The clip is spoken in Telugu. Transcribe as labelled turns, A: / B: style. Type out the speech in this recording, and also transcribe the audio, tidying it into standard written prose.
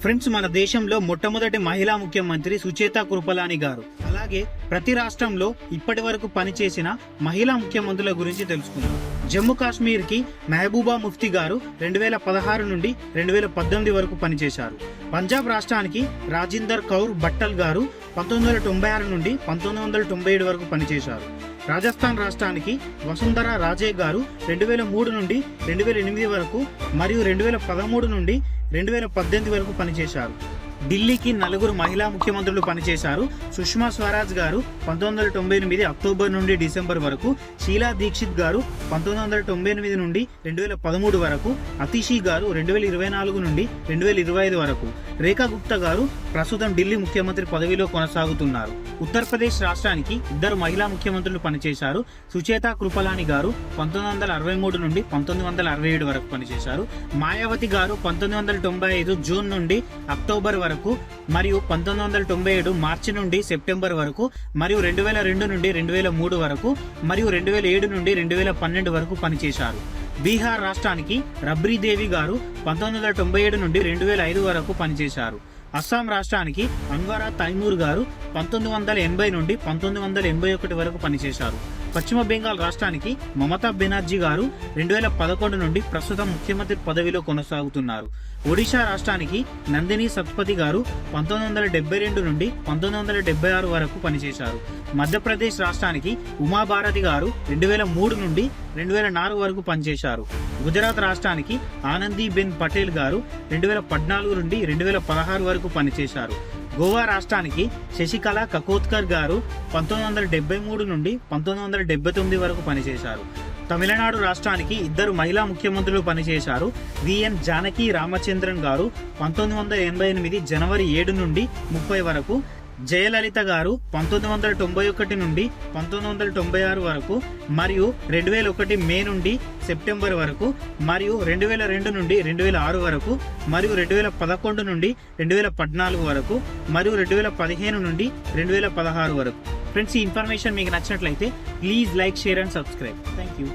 A: ఫ్రెండ్స్, మన దేశంలో మొట్టమొదటి మహిళా ముఖ్యమంత్రి సుచేతా కృపలాని గారు. అలాగే ప్రతి రాష్ట్రంలో ఇప్పటి వరకు పనిచేసిన మహిళా ముఖ్యమంత్రుల గురించి తెలుసుకుందాం. జమ్మూ కాశ్మీర్ కి మెహబూబా ముఫ్తీ గారు 2016 నుండి 2018 వరకు పనిచేశారు. పంజాబ్ రాష్ట్రానికి రాజిందర్ కౌర్ బట్టల్ గారు 1996 నుండి 1997 వరకు పనిచేశారు. రాజస్థాన్ రాష్ట్రానికి వసుంధరా రాజే గారు 2003 నుండి 2008 వరకు మరియు 2013 నుండి 2018 వరకు పనిచేశారు. ఢిల్లీకి 4 మహిళా ముఖ్యమంత్రులు పనిచేశారు. సుష్మా స్వరాజ్ గారు 1998 అక్టోబర్ నుండి డిసెంబర్ వరకు, షీలా దీక్షిత్ గారు 1998 నుండి 2013 వరకు, అతిషి గారు 2024 నుండి 2025 వరకు, రేఖా గుప్తా గారు ప్రస్తుతం ఢిల్లీ ముఖ్యమంత్రి పదవిలో కొనసాగుతున్నారు. ఉత్తరప్రదేశ్ రాష్ట్రానికి 2 మహిళా ముఖ్యమంత్రులు పనిచేశారు. సుచేతా కృపలాని గారు 1963 నుండి 1967 వరకు పనిచేశారు. మాయావతి గారు 1995 జూన్ నుండి అక్టోబర్ వరకు మరియు 1997 మార్చి నుండి సెప్టెంబర్ వరకు మరియు 2002 నుండి 2003 వరకు మరియు 2007 నుండి 2012 వరకు పనిచేశారు. బీహార్ రాష్ట్రానికి రబ్రీదేవి గారు 1997 నుండి 2005 వరకు పనిచేశారు. అస్సాం రాష్ట్రానికి అన్వరా తైమూర్ గారు 1980 నుండి 1981 వరకు పనిచేశారు. పశ్చిమ బెంగాల్ రాష్ట్రానికి మమతా బెనర్జీ గారు 2011 నుండి ప్రస్తుతం ముఖ్యమంత్రి పదవిలో కొనసాగుతున్నారు. ఒడిశా రాష్ట్రానికి నందిని సత్పతి గారు 1972 నుండి 1976 వరకు పనిచేశారు. మధ్యప్రదేశ్ రాష్ట్రానికి ఉమాభారతి గారు 2003 నుండి 2004 వరకు పనిచేశారు. గుజరాత్ రాష్ట్రానికి ఆనందీబెన్ పటేల్ గారు 2014 నుండి 2016 వరకు పనిచేశారు. గోవా రాష్ట్రానికి శశికళ కకోత్కర్ గారు 1973 నుండి 1979 వరకు పనిచేశారు. తమిళనాడు రాష్ట్రానికి 2 మహిళా ముఖ్యమంత్రులు పనిచేశారు. విఎన్ జానకి రామచంద్రన్ గారు 1988 జనవరి 7 నుండి 30 వరకు, జయలలిత గారు 1991 నుండి 1996 వరకు మరియు 2001 మే నుండి సెప్టెంబర్ వరకు మరియు 2002 నుండి 2006 వరకు మరియు 2011 నుండి 2014 వరకు మరియు 2015 నుండి 2016 వరకు. ఫ్రెండ్స్, ఈ ఇన్ఫర్మేషన్ మీకు నచ్చినట్లయితే please like, share and subscribe. Thank you.